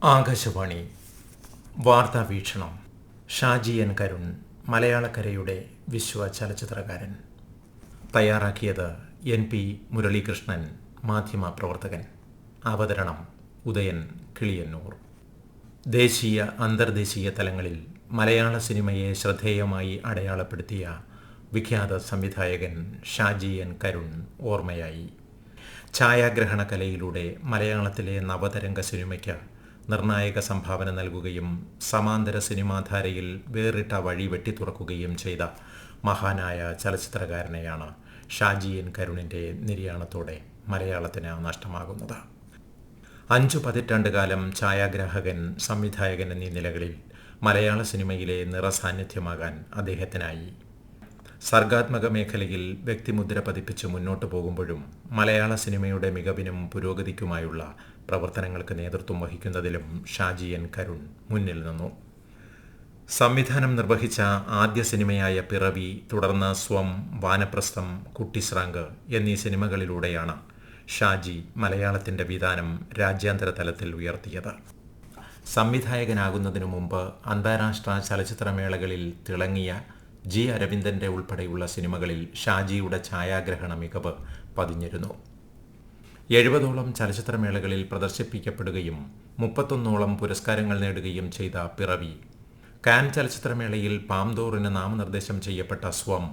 ആകാശവാണി വാർത്താ വീക്ഷണം. ഷാജി എൻ കരുൺ മലയാളക്കരയുടെ വിശ്വ ചലച്ചിത്രകാരൻ. തയ്യാറാക്കിയത് NP മുരളീകൃഷ്ണൻ, മാധ്യമപ്രവർത്തകൻ. അവതരണം ഉദയൻ കിളിയന്നൂർ. ദേശീയ അന്തർദേശീയ തലങ്ങളിൽ മലയാള സിനിമയെ ശ്രദ്ധേയമായി അടയാളപ്പെടുത്തിയ വിഖ്യാത സംവിധായകൻ ഷാജി എൻ കരുൺ ഓർമ്മയായി. ഛായാഗ്രഹണ കലയിലൂടെ മലയാളത്തിലെ നവതരംഗ സിനിമയ്ക്ക് നിർണായക സംഭാവന നൽകുകയും സമാന്തര സിനിമാധാരയിൽ വേറിട്ട വഴി വെട്ടിത്തുറക്കുകയും ചെയ്ത മഹാനായ ചലച്ചിത്രകാരനെയാണ് ഷാജി എൻ കരുണിൻ്റെ നിര്യാണത്തോടെ മലയാളത്തിന് നഷ്ടമാകുന്നത്. 5 പതിറ്റാണ്ടുകാലം ഛായാഗ്രാഹകൻ, സംവിധായകൻ എന്നീ നിലകളിൽ മലയാള സിനിമയിലെ നിറസാന്നിധ്യമാകാൻ അദ്ദേഹത്തിനായി. സർഗാത്മക മേഖലയിൽ വ്യക്തിമുദ്ര പതിപ്പിച്ച് മുന്നോട്ടു പോകുമ്പോഴും മലയാള സിനിമയുടെ മികവിനും പുരോഗതിക്കുമായുള്ള പ്രവർത്തനങ്ങൾക്ക് നേതൃത്വം വഹിക്കുന്നതിലും ഷാജി എൻ കരുൺ മുന്നിൽ നിന്നു. സംവിധാനം നിർവഹിച്ച ആദ്യ സിനിമയായ പിറവി, തുടർന്ന് സ്വം, വാനപ്രസ്ഥം, കുട്ടിശ്രാങ്ക് എന്നീ സിനിമകളിലൂടെയാണ് ഷാജി മലയാളത്തിൻ്റെ വിതാനം രാജ്യാന്തര തലത്തിൽ ഉയർത്തിയത്. സംവിധായകനാകുന്നതിനു മുമ്പ് അന്താരാഷ്ട്ര ചലച്ചിത്രമേളകളിൽ തിളങ്ങിയ G. അരവിന്ദൻ്റെ ഉൾപ്പെടെയുള്ള സിനിമകളിൽ ഷാജിയുടെ ഛായാഗ്രഹണ മികവ് പതിഞ്ഞിരുന്നു. 70ഓളം ചലച്ചിത്രമേളകളിൽ പ്രദർശിപ്പിക്കപ്പെടുകയും 31ഓളം പുരസ്കാരങ്ങൾ നേടുകയും ചെയ്ത പിറവി, കാൻ ചലച്ചിത്രമേളയിൽ പാംദോറിന് നാമനിർദ്ദേശം ചെയ്യപ്പെട്ട സ്വം,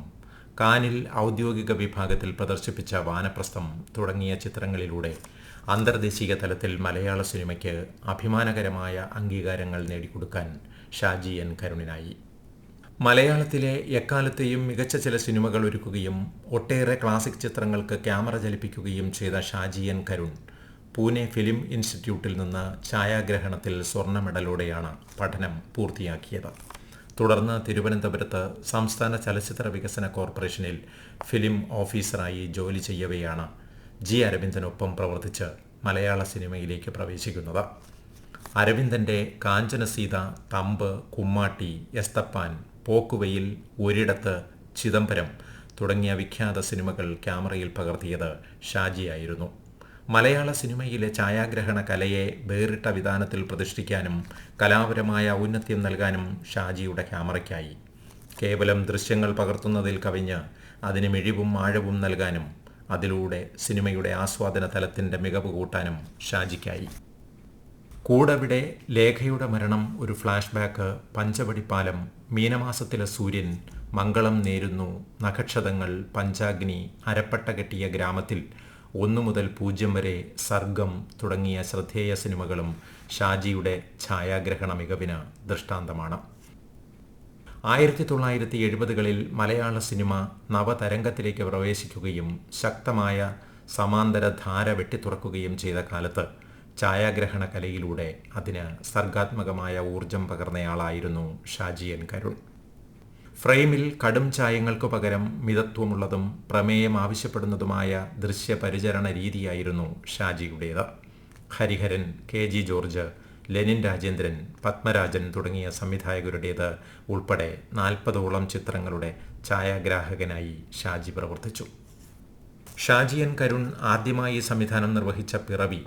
കാനിൽ ഔദ്യോഗിക വിഭാഗത്തിൽ പ്രദർശിപ്പിച്ച വാനപ്രസ്ഥം തുടങ്ങിയ ചിത്രങ്ങളിലൂടെ അന്തർദേശീയ തലത്തിൽ മലയാള സിനിമയ്ക്ക് അഭിമാനകരമായ അംഗീകാരങ്ങൾ നേടിക്കൊടുക്കാൻ ഷാജി എൻ കരുണിനായി. മലയാളത്തിലെ എക്കാലത്തെയും മികച്ച ചില സിനിമകൾ ഒരുക്കുകയും ഒട്ടേറെ ക്ലാസിക് ചിത്രങ്ങൾക്ക് ക്യാമറ ചലിപ്പിക്കുകയും ചെയ്ത ഷാജി എൻ കരുൺ പൂനെ ഫിലിം ഇൻസ്റ്റിറ്റ്യൂട്ടിൽ നിന്ന് ഛായാഗ്രഹണത്തിൽ സ്വർണ്ണ മെഡലോടെയാണ് പഠനം പൂർത്തിയാക്കിയത്. തുടർന്ന് തിരുവനന്തപുരത്ത് സംസ്ഥാന ചലച്ചിത്ര വികസന കോർപ്പറേഷനിൽ ഫിലിം ഓഫീസറായി ജോലി ചെയ്യവെയാണ് G. അരവിന്ദനൊപ്പം പ്രവർത്തിച്ച് മലയാള സിനിമയിലേക്ക് പ്രവേശിക്കുന്നത്. അരവിന്ദൻ്റെ കാഞ്ചനസീത, തമ്പ്, കുമ്മാട്ടി, എസ്തപ്പാൻ, പോക്കുവെയിൽ, ഒരിടത്ത്, ചിദംബരം തുടങ്ങിയ വിഖ്യാത സിനിമകൾ ക്യാമറയിൽ പകർത്തിയത് ഷാജിയായിരുന്നു. മലയാള സിനിമയിലെ ഛായാഗ്രഹണ കലയെ വേറിട്ട വിധാനത്തിൽ പ്രതിഷ്ഠിക്കാനും കലാപരമായ ഔന്നത്യം നൽകാനും ഷാജിയുടെ ക്യാമറയ്ക്കായി. കേവലം ദൃശ്യങ്ങൾ പകർത്തുന്നതിൽ കവിഞ്ഞ് അതിന് മിഴിവും ആഴവും നൽകാനും അതിലൂടെ സിനിമയുടെ ആസ്വാദന തലത്തിൻ്റെ മികവ് കൂട്ടാനും ഷാജിക്കായി. കൂടവിടെ, ലേഖയുടെ മരണം, ഒരു ഫ്ലാഷ് ബാക്ക്, പഞ്ചവടിപ്പാലം, മീനമാസത്തിലെ സൂര്യൻ, മംഗളം നേരുന്നു, നഖക്ഷതങ്ങൾ, പഞ്ചാഗ്നി, അരപ്പട്ട കെട്ടിയ ഗ്രാമത്തിൽ, 1 മുതൽ 0 വരെ, സർഗം തുടങ്ങിയ ശ്രദ്ധേയ സിനിമകളും ഷാജിയുടെ ഛായാഗ്രഹണ മികവിന് ദൃഷ്ടാന്തമാണ്. 1970കളിൽ മലയാള സിനിമ നവതരംഗത്തിലേക്ക് പ്രവേശിക്കുകയും ശക്തമായ സമാന്തര ധാര വെട്ടിത്തുറക്കുകയും ചെയ്ത കാലത്ത് ഛായാഗ്രഹണ കലയിലൂടെ അതിന് സർഗാത്മകമായ ഊർജം പകർന്നയാളായിരുന്നു ഷാജി എൻ കരുൺ. ഫ്രെയിമിൽ കടും ചായങ്ങൾക്കു പകരം മിതത്വമുള്ളതും പ്രമേയം ആവശ്യപ്പെടുന്നതുമായ ദൃശ്യപരിചരണ രീതിയായിരുന്നു ഷാജിയുടേത്. ഹരിഹരൻ, KG ജോർജ്, ലെനിൻ രാജേന്ദ്രൻ, പത്മരാജൻ തുടങ്ങിയ സംവിധായകരുടേത് ഉൾപ്പെടെ 40ഓളം ചിത്രങ്ങളുടെ ഛായാഗ്രാഹകനായി ഷാജി പ്രവർത്തിച്ചു. ഷാജി എൻ കരുൺ ആദ്യമായി സംവിധാനം നിർവഹിച്ച പിറവി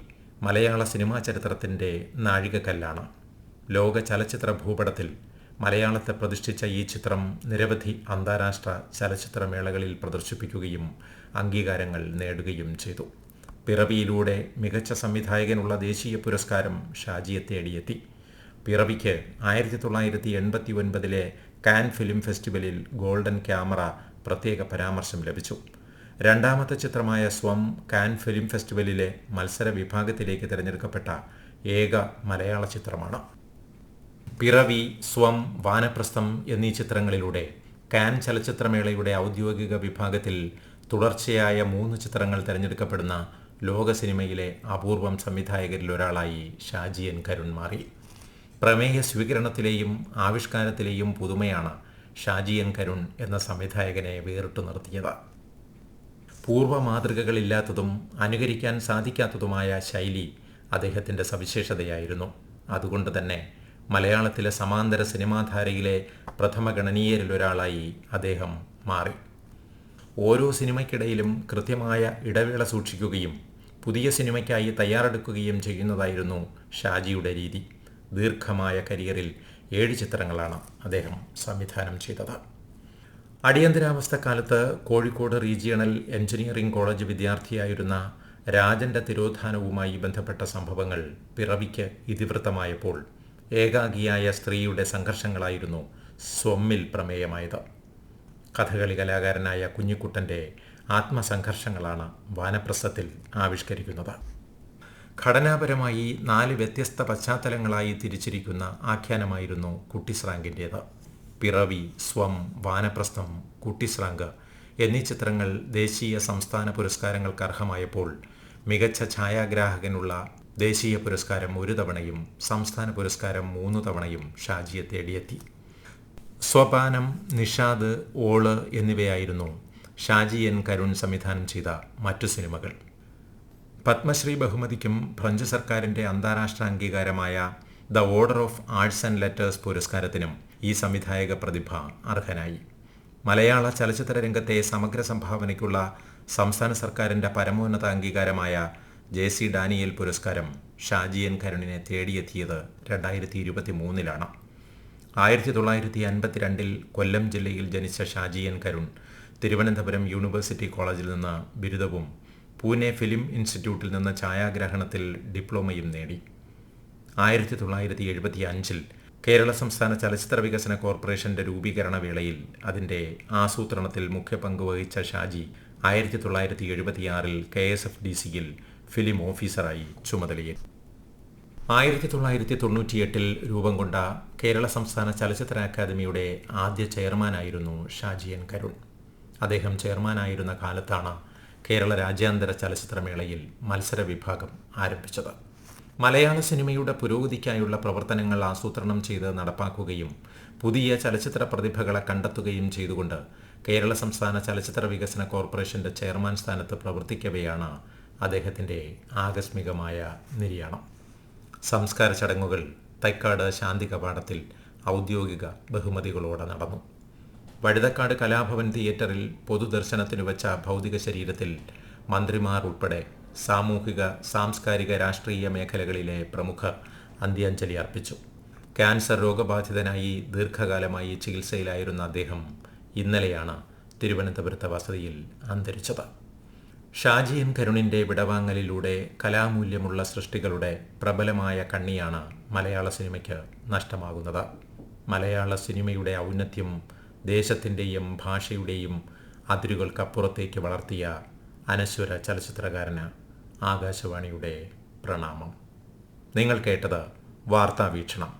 മലയാള സിനിമാ ചരിത്രത്തിൻ്റെ നാഴികക്കല്ലാണ്. ലോക ചലച്ചിത്ര ഭൂപടത്തിൽ മലയാളത്തെ പ്രതിഷ്ഠിച്ച ഈ ചിത്രം നിരവധി അന്താരാഷ്ട്ര ചലച്ചിത്രമേളകളിൽ പ്രദർശിപ്പിക്കുകയും അംഗീകാരങ്ങൾ നേടുകയും ചെയ്തു. പിറവിയിലൂടെ മികച്ച സംവിധായകനുള്ള ദേശീയ പുരസ്കാരം ഷാജിയെ തേടിയെത്തി. പിറവിക്ക് 1989 കാൻ ഫിലിം ഫെസ്റ്റിവലിൽ ഗോൾഡൻ ക്യാമറ പ്രത്യേക പരാമർശം ലഭിച്ചു. രണ്ടാമത്തെ ചിത്രമായ സ്വം കാൻ ഫിലിം ഫെസ്റ്റിവലിലെ മത്സര വിഭാഗത്തിലേക്ക് തിരഞ്ഞെടുക്കപ്പെട്ട ഏക മലയാള ചിത്രമാണ്. പിറവി, സ്വം, വാനപ്രസ്ഥം എന്നീ ചിത്രങ്ങളിലൂടെ കാൻ ചലച്ചിത്രമേളയുടെ ഔദ്യോഗിക വിഭാഗത്തിൽ തുടർച്ചയായ 3 ചിത്രങ്ങൾ തിരഞ്ഞെടുക്കപ്പെടുന്ന ലോക സിനിമയിലെ അപൂർവം സംവിധായകരിൽ ഒരാളായി ഷാജി എൻ കരുൺ മാറി. പ്രമേയ സ്വീകരണത്തിലെയും ആവിഷ്കാരത്തിലെയും പുതുമയാണ് ഷാജി എൻ കരുൺ എന്ന സംവിധായകനെ വേറിട്ടു നിർത്തിയത്. പൂർവ്വ മാതൃകകളില്ലാത്തതും അനുകരിക്കാൻ സാധിക്കാത്തതുമായ ശൈലി അദ്ദേഹത്തിൻ്റെ സവിശേഷതയായിരുന്നു. അതുകൊണ്ട് തന്നെ മലയാളത്തിലെ സമാന്തര സിനിമാധാരയിലെ പ്രഥമ ഗണനീയരിലൊരാളായി അദ്ദേഹം മാറി. ഓരോ സിനിമയ്ക്കിടയിലും കൃത്യമായ ഇടവേള സൂക്ഷിക്കുകയും പുതിയ സിനിമയ്ക്കായി തയ്യാറെടുക്കുകയും ചെയ്യുന്നതായിരുന്നു ഷാജിയുടെ രീതി. ദീർഘമായ കരിയറിൽ 7 ചിത്രങ്ങളാണ് അദ്ദേഹം സംവിധാനം ചെയ്തത്. അടിയന്തരാവസ്ഥക്കാലത്ത് കോഴിക്കോട് റീജിയണൽ എഞ്ചിനീയറിംഗ് കോളേജ് വിദ്യാർത്ഥിയായിരുന്ന രാജന്റെ തിരോധാനവുമായി ബന്ധപ്പെട്ട സംഭവങ്ങൾ പിറവിക്ക് ഇതിവൃത്തമായപ്പോൾ ഏകാഗിയായ സ്ത്രീയുടെ സംഘർഷങ്ങളായിരുന്നു സ്വമ്മിൽ പ്രമേയമായത്. കഥകളി കലാകാരനായ കുഞ്ഞിക്കുട്ടൻ്റെ ആത്മസംഘർഷങ്ങളാണ് വാനപ്രസ്ഥത്തിൽ ആവിഷ്കരിക്കുന്നത്. ഘടനാപരമായി 4 വ്യത്യസ്ത പശ്ചാത്തലങ്ങളായി തിരിച്ചിരിക്കുന്ന ആഖ്യാനമായിരുന്നു കുട്ടിസ്രാങ്കിൻ്റേത്. പിറവി, സ്വം, വാനപ്രസ്ഥം, കുട്ടിസ്രാങ്ക് എന്നീ ചിത്രങ്ങൾ ദേശീയ സംസ്ഥാന പുരസ്കാരങ്ങൾക്ക് അർഹമായപ്പോൾ മികച്ച ഛായാഗ്രാഹകനുള്ള ദേശീയ പുരസ്കാരം 1 തവണയും സംസ്ഥാന പുരസ്കാരം 3 തവണയും ഷാജിയെ തേടിയെത്തി. സ്വപാനം, നിഷാദ്, ഓള് എന്നിവയായിരുന്നു ഷാജി എൻ കരുൺ സംവിധാനം ചെയ്ത മറ്റു സിനിമകൾ. പത്മശ്രീ ബഹുമതിക്കും ഫ്രഞ്ച് സർക്കാരിൻ്റെ അന്താരാഷ്ട്ര അംഗീകാരമായ the order of arts and letters പുരസ്കാരത്തിനും ഈ സംവിധായക പ്രതിഭ അർഹനായി. മലയാള ചലച്ചിത്ര രംഗത്തെ സമഗ്ര സംഭാവനയ്ക്കുള്ള സംസ്ഥാന സർക്കാരിൻ്റെ പരമോന്നത അംഗീകാരമായ JC ഡാനിയേൽ പുരസ്കാരം ഷാജി എൻ കരുണിനെ തേടിയെത്തിയത് 2023 1952 കൊല്ലം ജില്ലയിൽ ജനിച്ച ഷാജി എൻ കരുൺ തിരുവനന്തപുരം യൂണിവേഴ്സിറ്റി കോളേജിൽ നിന്ന് ബിരുദവും പൂനെ ഫിലിം ഇൻസ്റ്റിറ്റ്യൂട്ടിൽ നിന്ന് ഛായാഗ്രഹണത്തിൽ ഡിപ്ലോമയും നേടി. 1975 കേരള സംസ്ഥാന ചലച്ചിത്ര വികസന കോർപ്പറേഷന്റെ രൂപീകരണ വേളയിൽ അതിൻ്റെ ആസൂത്രണത്തിൽ മുഖ്യ പങ്ക് വഹിച്ച ഷാജി 1976 KSFDCയിൽ ഫിലിം ഓഫീസറായി ചുമതലയേറ്റു. 1998 രൂപം കൊണ്ട കേരള സംസ്ഥാന ചലച്ചിത്ര അക്കാദമിയുടെ ആദ്യ ചെയർമാനായിരുന്നു ഷാജി എൻ കരുൺ. അദ്ദേഹം ചെയർമാനായിരുന്ന കാലത്താണ് കേരള രാജ്യാന്തര ചലച്ചിത്രമേളയിൽ മത്സര വിഭാഗം ആരംഭിച്ചത്. മലയാള സിനിമയുടെ പുരോഗതിക്കായുള്ള പ്രവർത്തനങ്ങൾ ആസൂത്രണം ചെയ്ത് നടപ്പാക്കുകയും പുതിയ ചലച്ചിത്ര പ്രതിഭകളെ കണ്ടെത്തുകയും ചെയ്തുകൊണ്ട് കേരള സംസ്ഥാന ചലച്ചിത്ര വികസന കോർപ്പറേഷന്റെ ചെയർമാൻ സ്ഥാനത്ത് പ്രവർത്തിക്കവെയാണ് അദ്ദേഹത്തിൻ്റെ ആകസ്മികമായ നിര്യാണം. സംസ്കാര ചടങ്ങുകൾ തൈക്കാട് ശാന്തി കവാടത്തിൽ ഔദ്യോഗിക ബഹുമതികളോടെ നടന്നു. വഴുതക്കാട് കലാഭവൻ തിയേറ്ററിൽ പൊതുദർശനത്തിനു വച്ച ഭൗതിക ശരീരത്തിൽ മന്ത്രിമാർ ഉൾപ്പെടെ സാമൂഹിക, സാംസ്കാരിക, രാഷ്ട്രീയ മേഖലകളിലെ പ്രമുഖർ അന്ത്യാഞ്ജലി അർപ്പിച്ചു. ക്യാൻസർ രോഗബാധിതനായി ദീർഘകാലമായി ചികിത്സയിലായിരുന്ന അദ്ദേഹം ഇന്നലെയാണ് തിരുവനന്തപുരത്തെ വസതിയിൽ അന്തരിച്ചത്. ഷാജി എൻ കരുണിൻ്റെ വിടവാങ്ങലിലൂടെ കലാമൂല്യമുള്ള സൃഷ്ടികളുടെ പ്രബലമായ കണ്ണിയാണ് മലയാള സിനിമയ്ക്ക് നഷ്ടമാകുന്നത്. മലയാള സിനിമയുടെ ഔന്നത്യം ദേശത്തിൻ്റെയും ഭാഷയുടെയും അതിരുകൾക്കപ്പുറത്തേക്ക് വളർത്തിയ അനശ്വര ചലച്ചിത്രകാരന് ആകാശവാണിയുടെ പ്രണാമം. നിങ്ങൾ കേട്ടത് വാർത്താവീക്ഷണം.